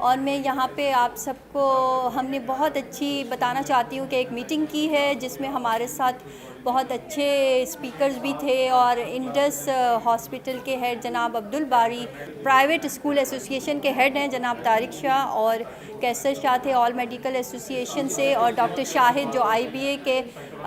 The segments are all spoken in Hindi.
और मैं यहाँ पे आप सबको हमने बहुत अच्छी बताना चाहती हूँ कि एक मीटिंग की है जिसमें हमारे साथ बहुत अच्छे स्पीकर्स भी थे और इंडस हॉस्पिटल के हेड जनाब अब्दुल बारी, प्राइवेट स्कूल एसोसिएशन के हेड हैं जनाब तारिक शाह और कैसर शाह थे ऑल मेडिकल एसोसिएशन से, और डॉक्टर शाहिद जो IBA के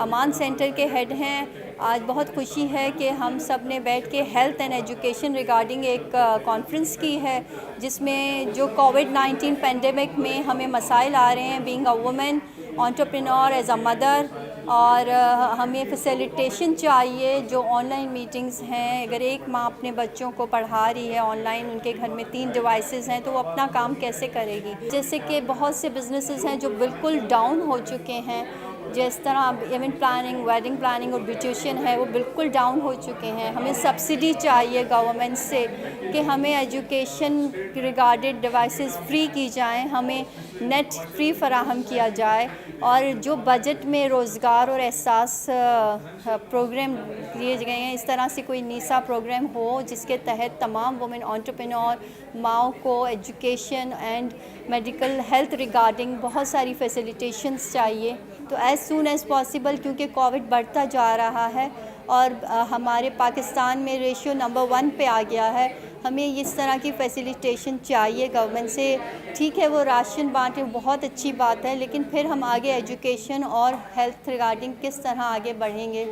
अमान सेंटर के हेड हैं। आज बहुत खुशी है कि हम सब ने बैठ के हेल्थ एंड एजुकेशन रिगार्डिंग एक कॉन्फ्रेंस की है जिसमें जो कोविड-19 पेंडेमिक में हमें मसाइल आ रहे हैं being a women, entrepreneur, as a mother, और हमें फैसिलिटेशन चाहिए। जो ऑनलाइन मीटिंग्स हैं, अगर एक माँ अपने बच्चों को पढ़ा रही है ऑनलाइन, उनके घर में 3 डिवाइसेस हैं, तो वो अपना काम कैसे करेगी। जैसे कि बहुत से बिजनेसेस हैं जो बिल्कुल डाउन हो चुके हैं, जिस तरह इवेंट प्लानिंग, वेडिंग प्लानिंग और ब्यूटिशियन है वो बिल्कुल डाउन हो चुके हैं। हमें सब्सिडी चाहिए गवर्नमेंट से कि हमें एजुकेशन रिगार्डेड डिवाइसेस फ्री की जाएं, हमें नेट फ्री फराहम किया जाए, और जो बजट में रोज़गार और एहसास प्रोग्राम दिए गए हैं, इस तरह से कोई नीसा प्रोग्राम हो जिसके तहत तमाम वुमेन एंटरप्रेन्योर माओ को education and medical health regarding बहुत सारी फैसिलिटेशंस चाहिए। तो एज़ सून एज़ पॉसिबल, क्योंकि कोविड बढ़ता जा रहा है और हमारे पाकिस्तान में रेशियो नंबर 1 पे आ गया है, हमें इस तरह की फैसिलिटेशन चाहिए गवर्नमेंट से। ठीक है, वो राशन बांटे, बहुत अच्छी बात है, लेकिन फिर हम आगे एजुकेशन और हेल्थ रिगार्डिंग किस तरह आगे बढ़ेंगे।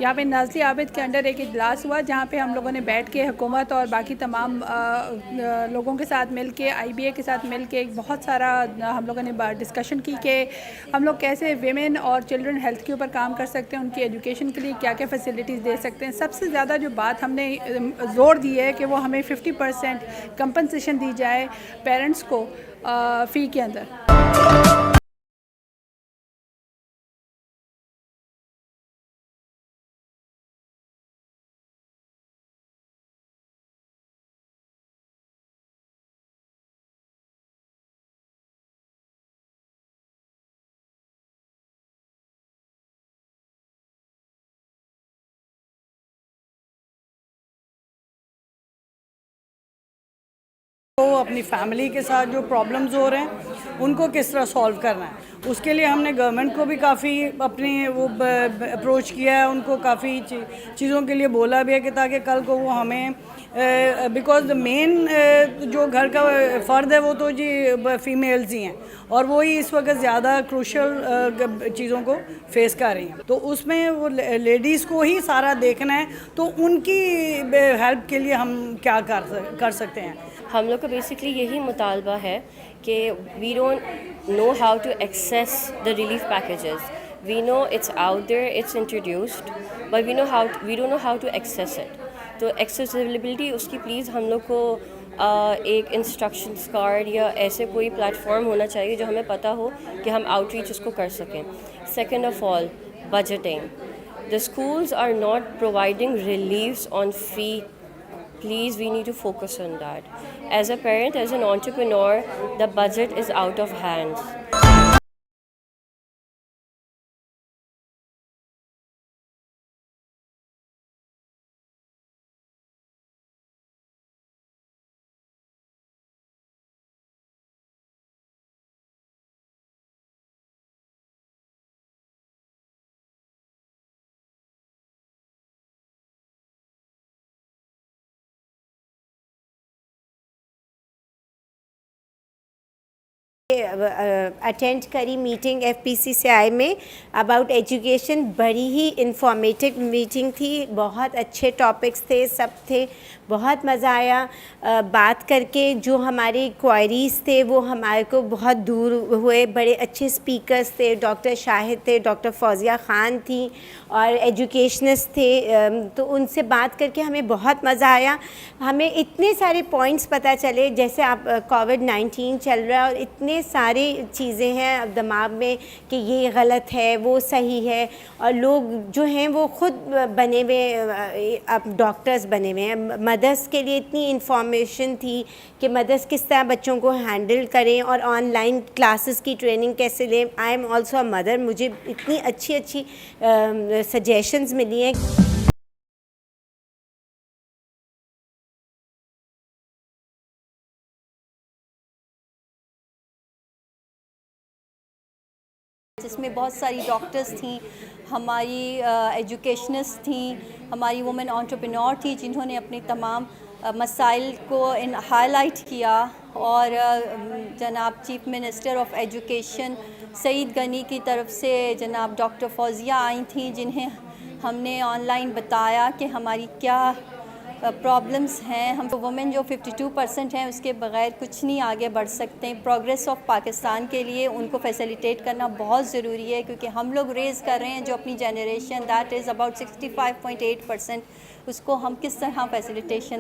यहाँ पे नाज़ली आबिद के अंडर एक इजलास हुआ जहाँ पे हम लोगों ने बैठ के हुकूमत और बाकी तमाम लोगों के साथ मिल के, IBA के साथ मिल के एक बहुत सारा हम लोगों ने डिस्कशन की कि हम लोग कैसे विमेन और चिल्ड्रन हेल्थ के ऊपर काम कर सकते हैं, उनकी एजुकेशन के लिए क्या क्या फैसिलिटीज़ दे सकते हैं। सबसे ज़्यादा जो बात हमने ज़ोर दी है कि वो हमें 50% कंपनसेशन दी जाए पेरेंट्स को फ़ी के अंदर। तो अपनी फैमिली के साथ जो प्रॉब्लम्स हो रहे हैं उनको किस तरह सॉल्व करना है, उसके लिए हमने गवर्नमेंट को भी काफ़ी अपनी वो अप्रोच किया है, उनको काफ़ी चीज़ों के लिए बोला भी है कि ताकि कल को वो हमें बिकॉज द मेन जो घर का फ़र्द है वो तो जी फीमेल्स ही हैं और वो ही इस वक्त ज़्यादा क्रूशल चीज़ों को फेस कर रही हैं। तो उसमें वो लेडीज़ को ही सारा देखना है, तो उनकी हेल्प के लिए हम क्या कर सकते हैं। हम लोग का बेसिकली यही मुतालबा है कि we don't know how to access the relief packages. We know it's out there, it's introduced, but we don't know how to access it. तो एक्सेसिबिलिटी उसकी प्लीज़ हम लोग को एक इंस्ट्रक्शंस कार्ड या ऐसे कोई प्लेटफॉर्म होना चाहिए जो हमें पता हो कि हम आउटरीच उसको कर सकें। Second of all, budgeting. The schools are not providing reliefs on fee. Please, we need to focus on that. As a parent, as an entrepreneur, the budget is out of hand. Attend करी मीटिंग FPCCI में अबाउट एजुकेशन। बड़ी ही इंफॉर्मेटिव मीटिंग थी, बहुत अच्छे टॉपिक्स थे, सब थे, बहुत मज़ा आया बात करके। जो हमारे क्वायरीज़ थे वो हमारे को बहुत दूर हुए। बड़े अच्छे स्पीकर्स थे, डॉक्टर शाहिद थे, डॉक्टर फौजिया ख़ान थी और एजुकेशनिस्ट थे। तो उनसे बात करके हमें बहुत मज़ा आया। हमें इतने सारे पॉइंट्स पता चले, जैसे आप कोविड-19 चल रहा है और इतने सारे चीज़ें हैं दिमाग में कि ये गलत है वो सही है, और लोग जो हैं वो खुद बने हुए अब डॉक्टर्स बने हुए हैं। मदर्स के लिए इतनी इंफॉर्मेशन थी कि मदर्स किस तरह बच्चों को हैंडल करें और ऑनलाइन क्लासेस की ट्रेनिंग कैसे लें। I am also a mother, मुझे इतनी अच्छी सजेशंस मिली हैं। जिसमें बहुत सारी डॉक्टर्स थी, हमारी एजुकेशनिस्ट थी, हमारी वुमेन एंटरप्रेन्योर थी जिन्होंने अपने तमाम मसाइल को हाईलाइट किया। और जनाब chief minister of education Saeed Ghani की तरफ से जनाब डॉक्टर फौजिया आई थी, जिन्हें हमने ऑनलाइन बताया कि हमारी क्या प्रॉब्लम्स हैं। हम वुमेन जो 52% हैं उसके बगैर कुछ नहीं आगे बढ़ सकते हैं। प्रोग्रेस ऑफ पाकिस्तान के लिए उनको फैसिलिटेट करना बहुत ज़रूरी है, क्योंकि हम लोग रेज़ कर रहे हैं जो अपनी जनरेशन दैट इज़ अबाउट 65.8%, उसको हम किस तरह फैसिलिटेशन